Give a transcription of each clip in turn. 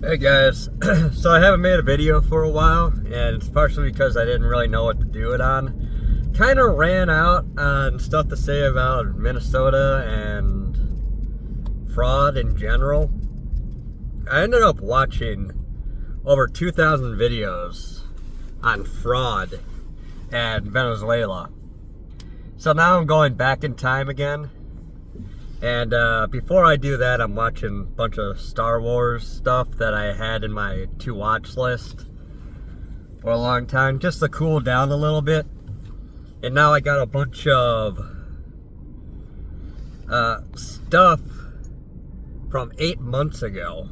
Hey guys, so I haven't made a video for a while, and it's partially because I didn't really know what to do it on. Kind of ran out on stuff to say about Minnesota and fraud in general. I ended up watching over 2,000 videos on fraud and Venezuela. So now I'm going back in time again. And before I do that, I'm watching a bunch of Star Wars stuff that I had in my to-watch list for a long time, just to cool down a little bit. And now I got a bunch of stuff from 8 months ago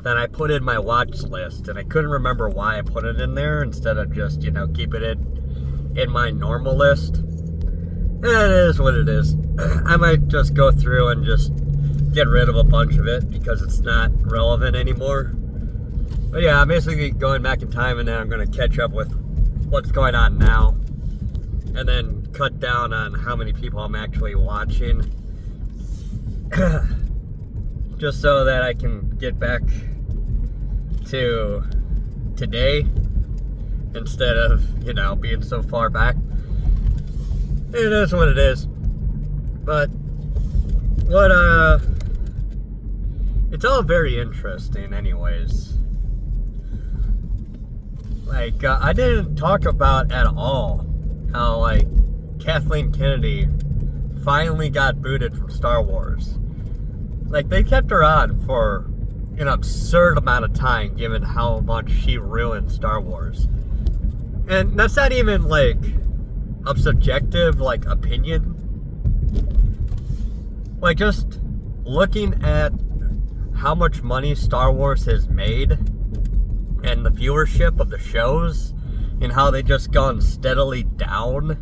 that I put in my watch list, and I couldn't remember why I put it in there instead of just, keeping it in my normal list. It is what it is. I might just go through and just get rid of a bunch of it because it's not relevant anymore. But yeah, I'm basically going back in time, and then I'm going to catch up with what's going on now. And then cut down on how many people I'm actually watching. Just so that I can get back to today instead of, being so far back. It is what it is. But it's all very interesting anyways. Like, I didn't talk about at all how, Kathleen Kennedy finally got booted from Star Wars. Like, they kept her on for an absurd amount of time given how much she ruined Star Wars. And that's not even, a subjective, opinion. Just looking at how much money Star Wars has made and the viewership of the shows and how they just gone steadily down,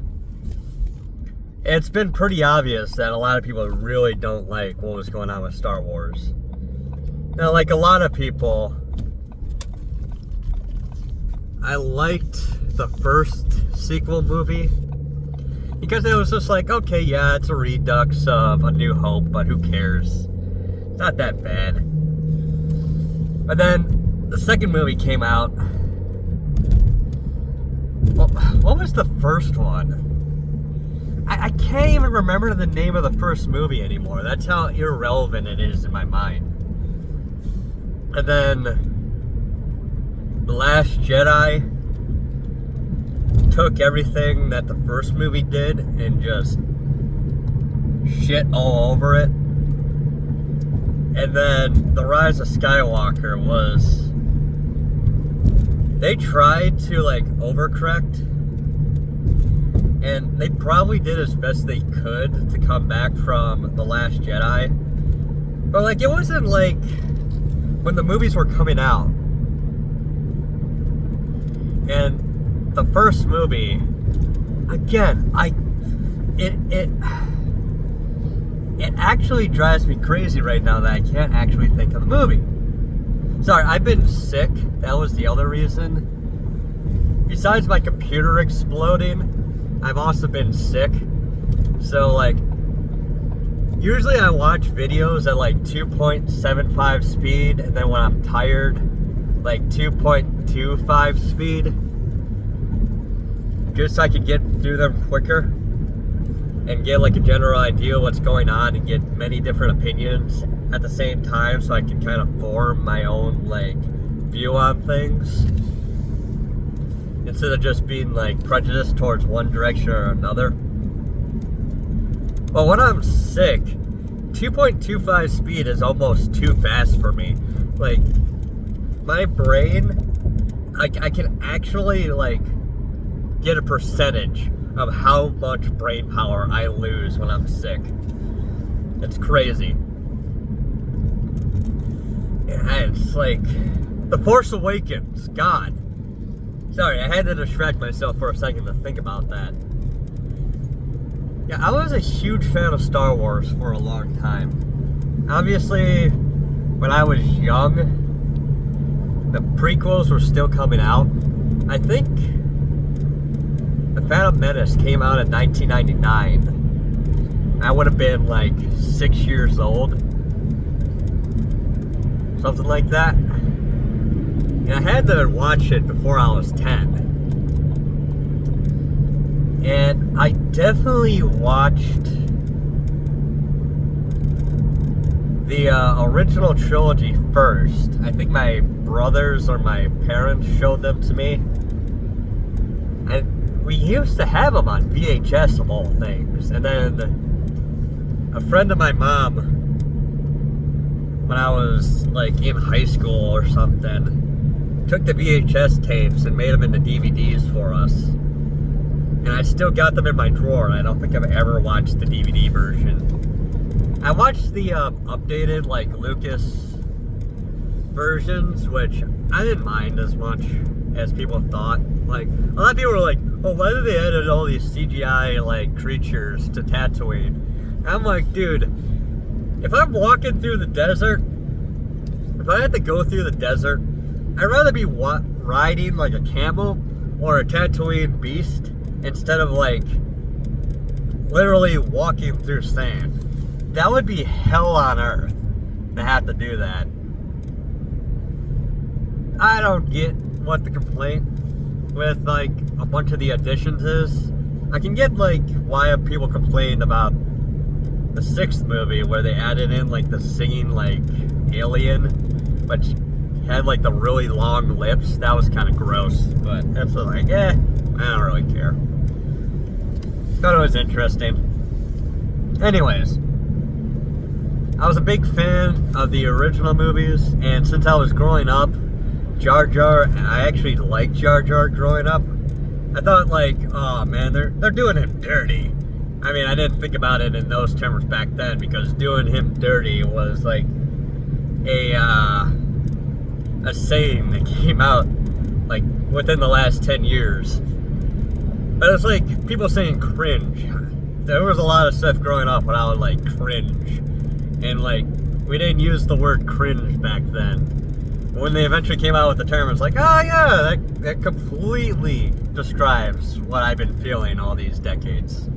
it's been pretty obvious that a lot of people really don't like what was going on with Star Wars. Now, a lot of people, I liked the first sequel movie because it was just okay, yeah, it's a redux of A New Hope, but who cares? It's not that bad. But then the second movie came out. Well, what was the first one? I can't even remember the name of the first movie anymore. That's how irrelevant it is in my mind. And then The Last Jedi took everything that the first movie did and just shit all over it. And then The Rise of Skywalker was, they tried to overcorrect, and they probably did as best they could to come back from The Last Jedi. But it wasn't when the movies were coming out. And the first movie, again, it actually drives me crazy right now that I can't actually think of the movie. Sorry, I've been sick. That was the other reason. Besides my computer exploding, I've also been sick. So, usually I watch videos at 2.75 speed, and then when I'm tired, 2.25 speed. Just so I could get through them quicker and get a general idea of what's going on and get many different opinions at the same time, so I can kind of form my own view on things instead of just being prejudiced towards one direction or another. But when I'm sick, 2.25 speed is almost too fast for me. My brain, I can actually get a percentage of how much brain power I lose when I'm sick. It's crazy. And it's The Force Awakens. God. Sorry, I had to distract myself for a second to think about that. Yeah, I was a huge fan of Star Wars for a long time. Obviously, when I was young, the prequels were still coming out. I think The Phantom Menace came out in 1999. I would have been 6 years old. Something like that. And I had to watch it before I was 10. And I definitely watched the original trilogy first. I think my brothers or my parents showed them to me. And we used to have them on VHS of all things. And then a friend of my mom, when I was like in high school or something, took the VHS tapes and made them into DVDs for us. And I still got them in my drawer. I don't think I've ever watched the DVD version. I watched the updated, like, Lucas versions, which I didn't mind as much as people thought. Like, a lot of people were like, oh, why did they edit all these CGI, like, creatures to Tatooine? And I'm like, dude, if I'm walking through the desert, if I had to go through the desert, I'd rather be riding, like, a camel or a Tatooine beast instead of, like, literally walking through sand. That would be hell on earth to have to do that. I don't get what the complaint with, like, a bunch of the additions is. I can get, like, why people complained about the 6th movie where they added in, like, the singing, like, alien, which had, like, the really long lips. That was kind of gross, but that's like, I don't really care. Thought it was interesting. Anyways, I was a big fan of the original movies, and since I was growing up, Jar Jar, and I actually liked Jar Jar growing up, I thought, like, oh man, they're doing him dirty. I mean, I didn't think about it in those terms back then, because doing him dirty was like a saying that came out like within the last 10 years. But it's like people saying cringe. There was a lot of stuff growing up when I would like cringe. And like, we didn't use the word cringe back then. When they eventually came out with the term, it's like, oh yeah, that completely describes what I've been feeling all these decades.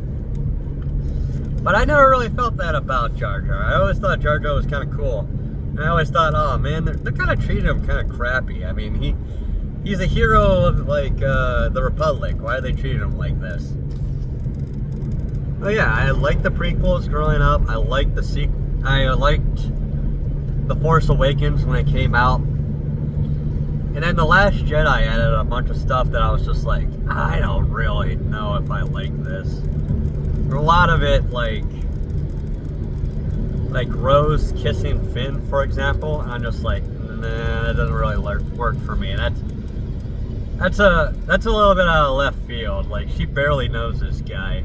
But I never really felt that about Jar Jar. I always thought Jar Jar was kind of cool. And I always thought, oh man, they're kind of treating him kind of crappy. I mean, he's a hero of like the Republic. Why are they treating him like this? Oh yeah, I liked the prequels growing up. I liked the sequel. I liked The Force Awakens when it came out. And then The Last Jedi added a bunch of stuff that I was just like, I don't really know if I like this. A lot of it, like Rose kissing Finn, for example, and I'm just like, nah, that doesn't really work for me. And that's a little bit out of left field. Like, she barely knows this guy.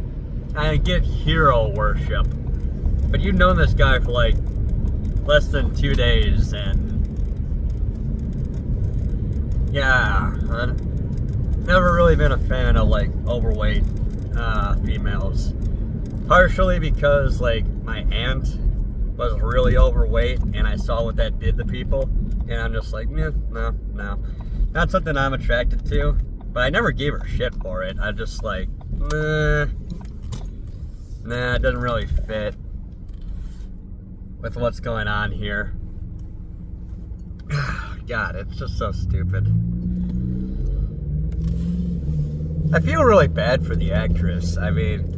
I get hero worship, but you've known this guy for like less than 2 days, and yeah, I've never really been a fan of like overweight females. Partially because like my aunt was really overweight, and I saw what that did to people, and I'm just like, no, not something I'm attracted to. But I never gave her shit for it. I just like, nah, it doesn't really fit with what's going on here. God, it's just so stupid. I feel really bad for the actress. I mean,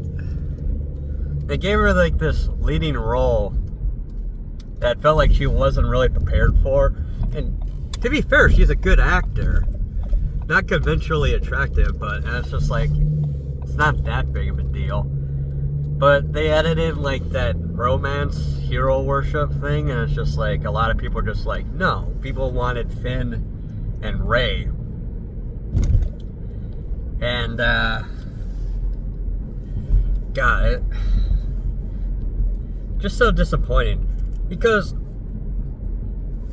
they gave her like this leading role that felt like she wasn't really prepared for. And to be fair, she's a good actor. Not conventionally attractive, but it's just like, it's not that big of a deal. But they added in like that romance hero worship thing, and it's just like a lot of people are just like, no, people wanted Finn and Rey. And God, it just so disappointing, because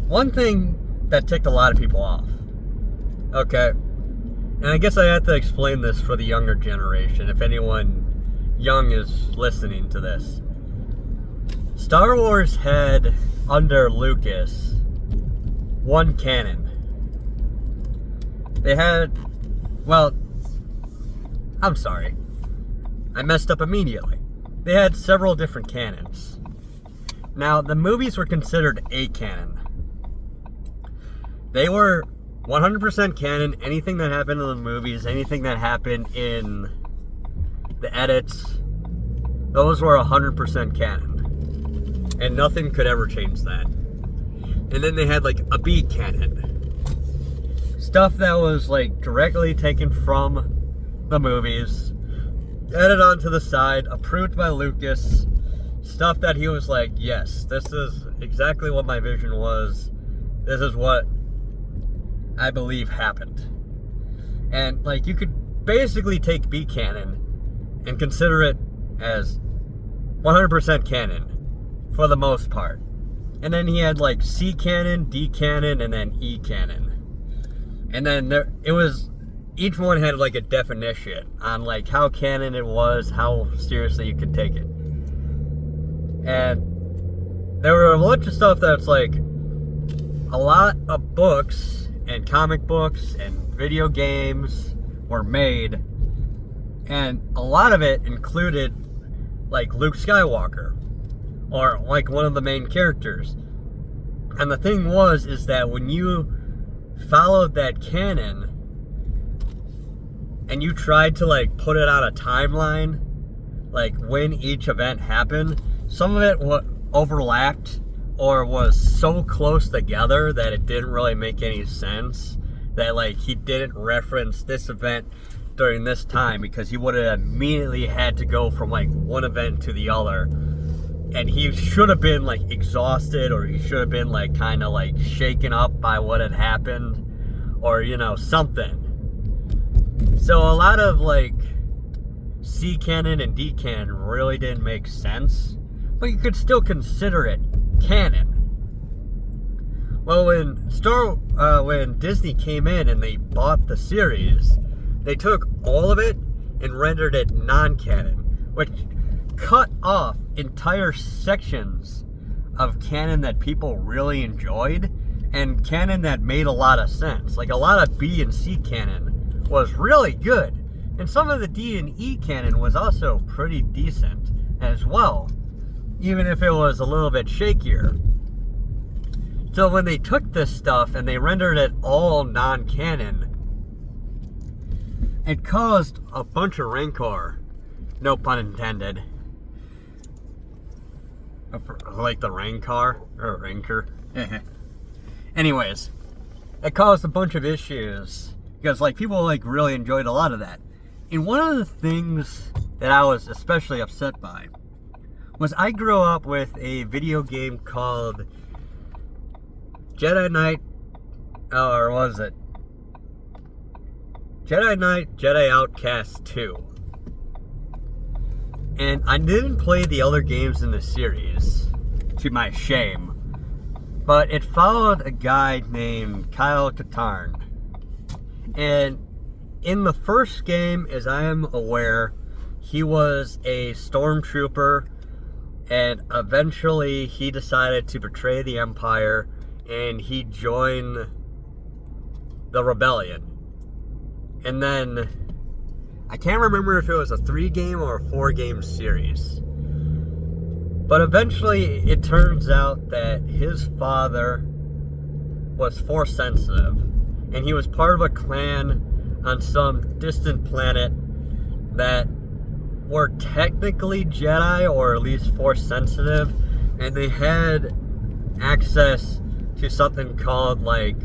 one thing that ticked a lot of people off, okay, and I guess I have to explain this for the younger generation, if anyone young is listening to this. Star Wars had, under Lucas, one canon. They had, well, I'm sorry, I messed up immediately. They had several different canons. Now, the movies were considered a canon. They were 100% canon. Anything that happened in the movies, anything that happened in the edits, those were 100% canon. And nothing could ever change that. And then they had like a B canon. Stuff that was like directly taken from the movies, added onto the side, approved by Lucas. Stuff that he was like, yes, this is exactly what my vision was. This is what I believe happened. And like you could basically take B canon and consider it as 100% canon for the most part. And then he had like C canon, D canon, and then E canon. And then each one had like a definition on like how canon it was, how seriously you could take it. And there were a bunch of stuff that's like a lot of books and comic books and video games were made, and a lot of it included like Luke Skywalker or like one of the main characters. And the thing is that when you followed that canon and you tried to like put it on a timeline, like when each event happened, some of it overlapped or was so close together that it didn't really make any sense. That like he didn't reference this event during this time because he would have immediately had to go from like one event to the other, and he should have been like exhausted, or he should have been like kind of like shaken up by what had happened, or you know, something. So a lot of like C canon and D canon really didn't make sense, but you could still consider it canon. Well, when Disney came in and they bought the series, they took all of it and rendered it non-canon, which cut off entire sections of canon that people really enjoyed, and canon that made a lot of sense. Like a lot of B and C canon was really good, and some of the D and E canon was also pretty decent as well, even if it was a little bit shakier. So when they took this stuff and they rendered it all non-canon, it caused a bunch of rancor, no pun intended. Like the rancor, or rancor. Anyways, it caused a bunch of issues because like people like really enjoyed a lot of that. And one of the things that I was especially upset by was I grew up with a video game called Jedi Knight, or was it? Jedi Knight, Jedi Outcast 2. And I didn't play the other games in the series, to my shame. But it followed a guy named Kyle Katarn. And in the first game, as I am aware, he was a stormtrooper, and eventually he decided to betray the Empire, and he joined the rebellion. And then I can't remember if it was a 3-game or a 4-game series, but eventually it turns out that his father was Force sensitive, and he was part of a clan on some distant planet that were technically Jedi, or at least Force sensitive, and they had access to something called like,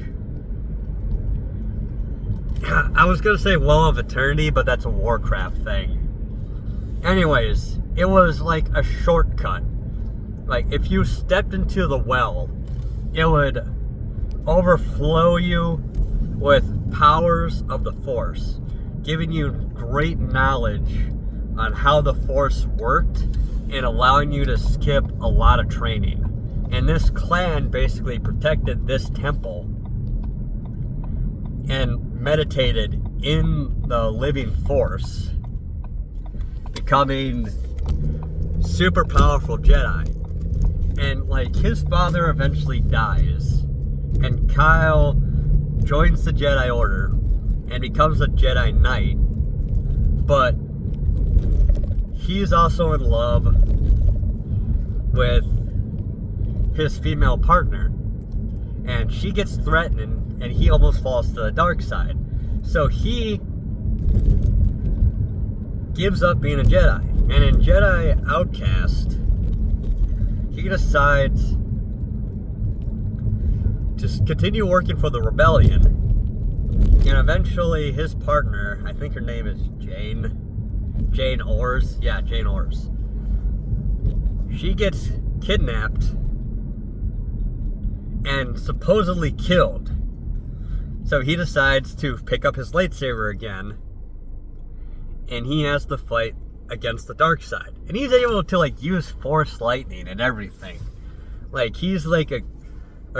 I was gonna say Well of Eternity, but that's a Warcraft thing. Anyways, it was like a shortcut. Like if you stepped into the well, it would overflow you with powers of the Force, giving you great knowledge on how the Force worked and allowing you to skip a lot of training. And this clan basically protected this temple and meditated in the living Force, becoming super powerful Jedi. And like his father eventually dies, and Kyle joins the Jedi Order and becomes a Jedi Knight, but he's also in love with his female partner. and she gets threatened, and he almost falls to the dark side. So he gives up being a Jedi. And in Jedi Outcast, he decides to continue working for the rebellion. And eventually his partner, I think her name is Jane Ors. Yeah, Jane Ors. She gets kidnapped and supposedly killed. So he decides to pick up his lightsaber again, and he has to fight against the dark side. And he's able to like use Force lightning and everything. Like he's like a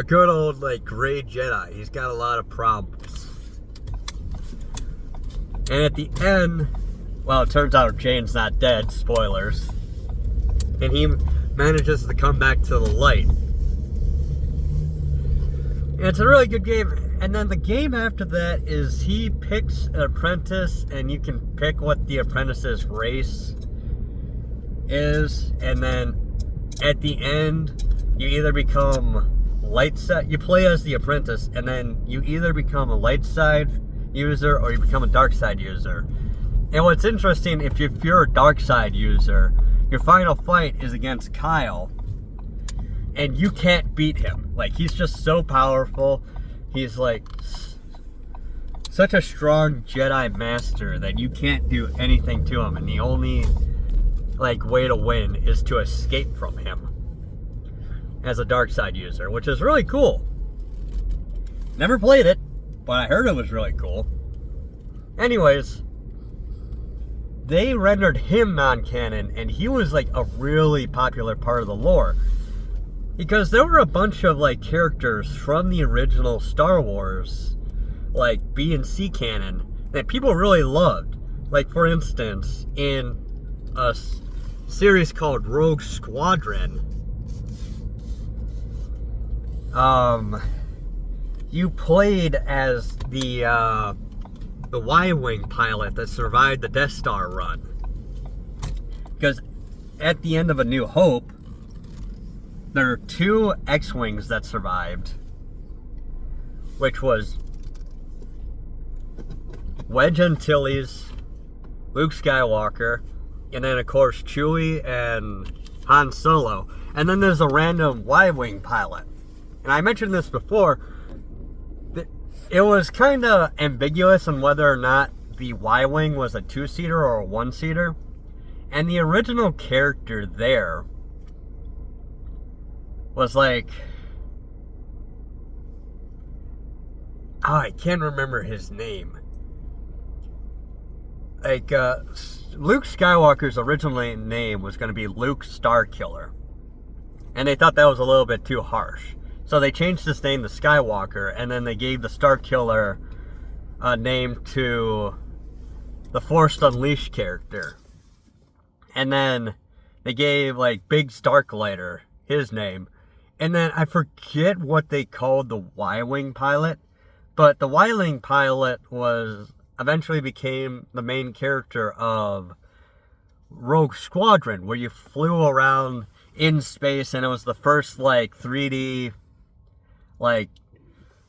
good old like gray Jedi. He's got a lot of problems. And at the end, well, it turns out Jane's not dead, spoilers. And he manages to come back to the light. And it's a really good game. And then the game after that is he picks an apprentice, and you can pick what the apprentice's race is. And then at the end, you either become light side, you play as the apprentice, and then you either become a light side user or you become a dark side user. And what's interesting, if you're a dark side user, your final fight is against Kyle, and you can't beat him. Like, he's just so powerful. He's like such a strong Jedi master that you can't do anything to him, and the only like way to win is to escape from him as a dark side user, which is really cool. Never played it, but I heard it was really cool. Anyways, they rendered him non-canon, and he was like a really popular part of the lore. Because there were a bunch of like characters from the original Star Wars, like B and C canon, that people really loved. Like, for instance, in a series called Rogue Squadron, you played as the Y-Wing pilot that survived the Death Star run. Because at the end of A New Hope, there are 2 X-Wings that survived, which was Wedge Antilles, Luke Skywalker, and then of course Chewie and Han Solo. And then there's a random Y-Wing pilot. And I mentioned this before, it was kind of ambiguous on whether or not the Y-Wing was a 2-seater or a 1-seater. And the original character there was like, oh, I can't remember his name. Like, Luke Skywalker's original name was going to be Luke Starkiller. And they thought that was a little bit too harsh. So they changed his name to Skywalker, and then they gave the Starkiller a name to the Force Unleashed character. And then they gave, like, Big Starklighter his name. And then I forget what they called the Y-Wing pilot, but the Y-Wing pilot eventually became the main character of Rogue Squadron, where you flew around in space, and it was the first like 3D like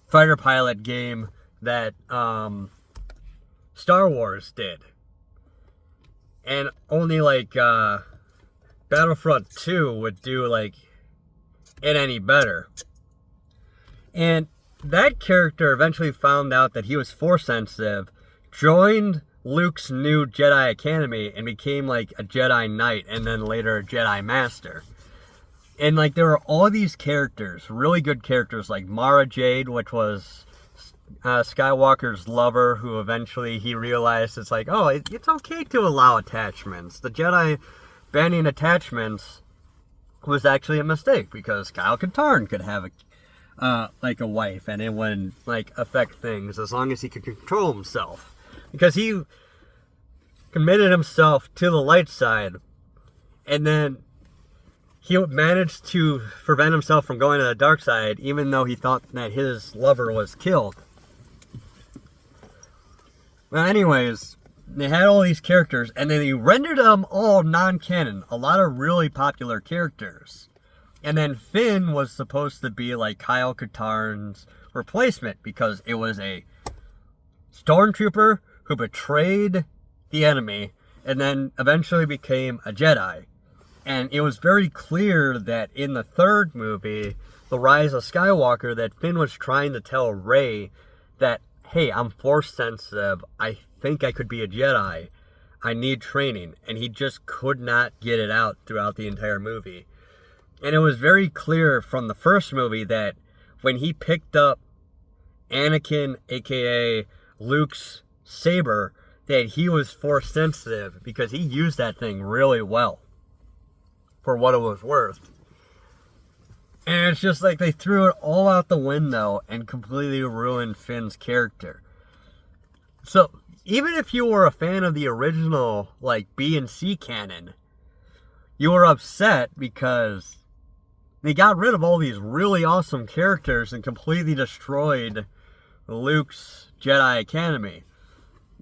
fighter pilot game that Star Wars did. And only like Battlefront 2 would do like it any better. And that character eventually found out that he was Force sensitive, joined Luke's new Jedi Academy, and became like a Jedi Knight, and then later a Jedi Master. And like there were all these characters, really good characters, like Mara Jade, which was Skywalker's lover, who eventually he realized it's like, oh, it's okay to allow attachments. The Jedi banning attachments was actually a mistake, because Kyle Katarn could have like a wife, and it wouldn't like affect things as long as he could control himself, because he committed himself to the light side, and then he managed to prevent himself from going to the dark side, even though he thought that his lover was killed. Well, anyways, they had all these characters, and then they rendered them all non-canon. A lot of really popular characters. And then Finn was supposed to be like Kyle Katarn's replacement because it was a stormtrooper who betrayed the enemy and then eventually became a Jedi. And it was very clear that in the third movie, The Rise of Skywalker, that Finn was trying to tell Rey that, hey, I'm force sensitive. I think I could be a Jedi. I need training. And he just could not get it out throughout the entire movie. And it was very clear from the first movie that when he picked up Anakin, aka Luke's saber, that he was force sensitive because he used that thing really well for what it was worth. And it's just like they threw it all out the window and completely ruined Finn's character. So even if you were a fan of the original like B and C canon, you were upset because they got rid of all these really awesome characters and completely destroyed Luke's Jedi Academy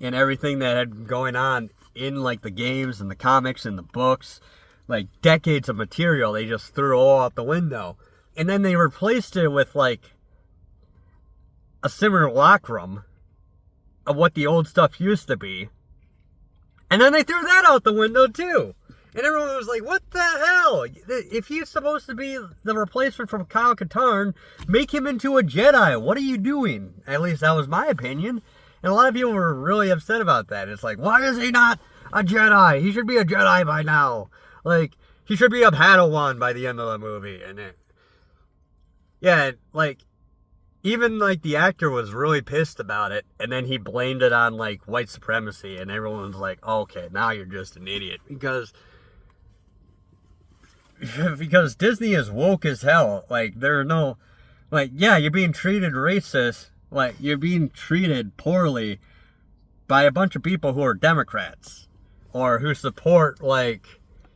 and everything that had been going on in like the games and the comics and the books. Like decades of material they just threw all out the window. And then they replaced it with like a simulacrum of what the old stuff used to be. And then they threw that out the window too. And everyone was like, what the hell? If he's supposed to be the replacement from Kyle Katarn, make him into a Jedi. What are you doing? At least that was my opinion. And a lot of people were really upset about that. It's like, why is he not a Jedi? He should be a Jedi by now. Like, he should be a Padawan by the end of the movie. And like, even, like, the actor was really pissed about it. And then he blamed it on, like, white supremacy. And everyone was like, okay, now you're just an idiot. Because Disney is woke as hell. Like, there are no... Like, yeah, you're being treated racist. Like, you're being treated poorly by a bunch of people who are Democrats. Or who support, like...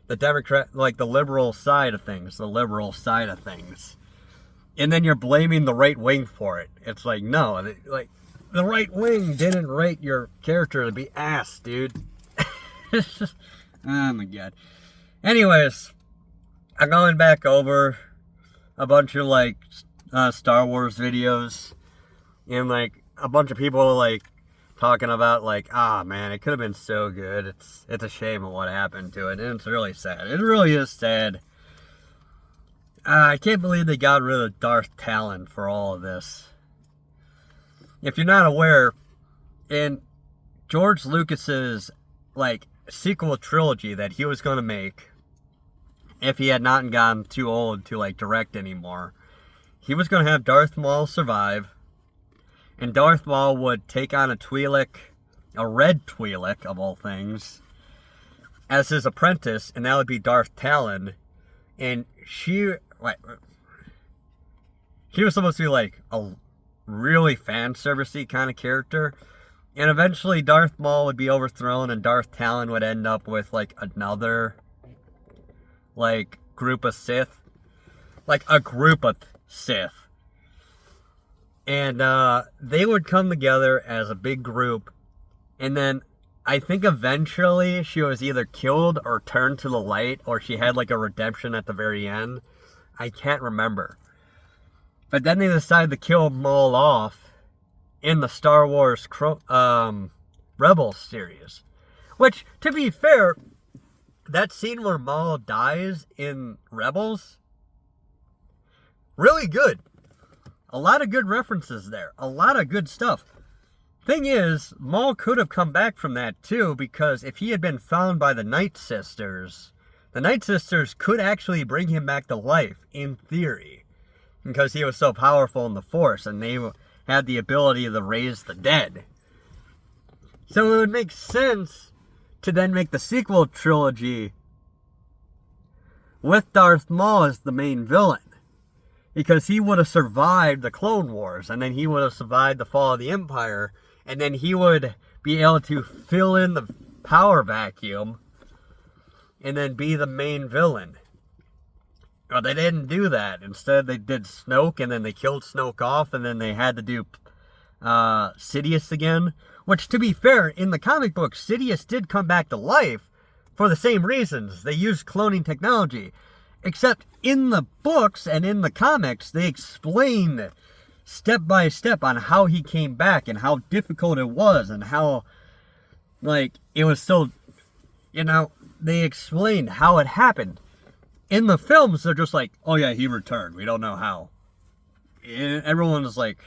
the Democrat, like the liberal side of things, and then you're blaming the right wing for it. It's like, no, like the right wing didn't rate your character to be ass, dude. Oh my god. Anyways, I'm going back over a bunch of like Star Wars videos, and like a bunch of people like talking about like, man, it could have been so good. It's a shame of what happened to it, and it's really sad. It really is sad. I can't believe they got rid of Darth Talon for all of this. If you're not aware, in George Lucas's like sequel trilogy that he was going to make, if he had not gotten too old to like direct anymore, he was going to have Darth Maul survive. And Darth Maul would take on a Twi'lek, a red Twi'lek of all things, as his apprentice, and that would be Darth Talon. And she was supposed to be like a really fan servicey kind of character. And eventually Darth Maul would be overthrown and Darth Talon would end up with like another like group of Sith. Like a group of Sith. And they would come together as a big group. And then I think eventually she was either killed or turned to the light, or she had like a redemption at the very end. I can't remember. But then they decided to kill Maul off in the Star Wars Rebels series. Which, to be fair, that scene where Maul dies in Rebels, really good. A lot of good references there. A lot of good stuff. Thing is, Maul could have come back from that too, because if he had been found by the Night Sisters, the Night Sisters could actually bring him back to life, in theory. Because he was so powerful in the Force, and they had the ability to raise the dead. So it would make sense to then make the sequel trilogy with Darth Maul as the main villain. Because he would have survived the Clone Wars, and then he would have survived the fall of the Empire, and then he would be able to fill in the power vacuum, and then be the main villain. But they didn't do that. Instead, they did Snoke, and then they killed Snoke off, and then they had to do Sidious again. Which, to be fair, in the comic book, Sidious did come back to life for the same reasons. They used cloning technology. Except in the books and in the comics, they explain step by step on how he came back and how difficult it was and how, like, it was so, they explained how it happened. In the films, they're just like, oh yeah, he returned. We don't know how. Everyone was like,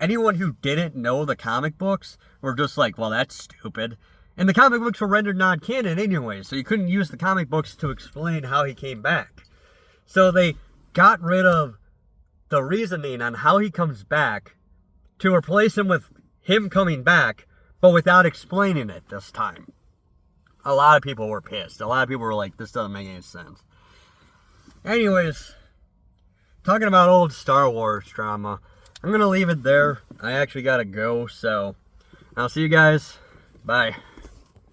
anyone who didn't know the comic books were just like, well, that's stupid. And the comic books were rendered non-canon anyway, so you couldn't use the comic books to explain how he came back. So they got rid of the reasoning on how he comes back to replace him with him coming back, but without explaining it this time. A lot of people were pissed. A lot of people were like, this doesn't make any sense. Anyways, talking about old Star Wars drama, I'm going to leave it there. I actually got to go, so I'll see you guys. Bye.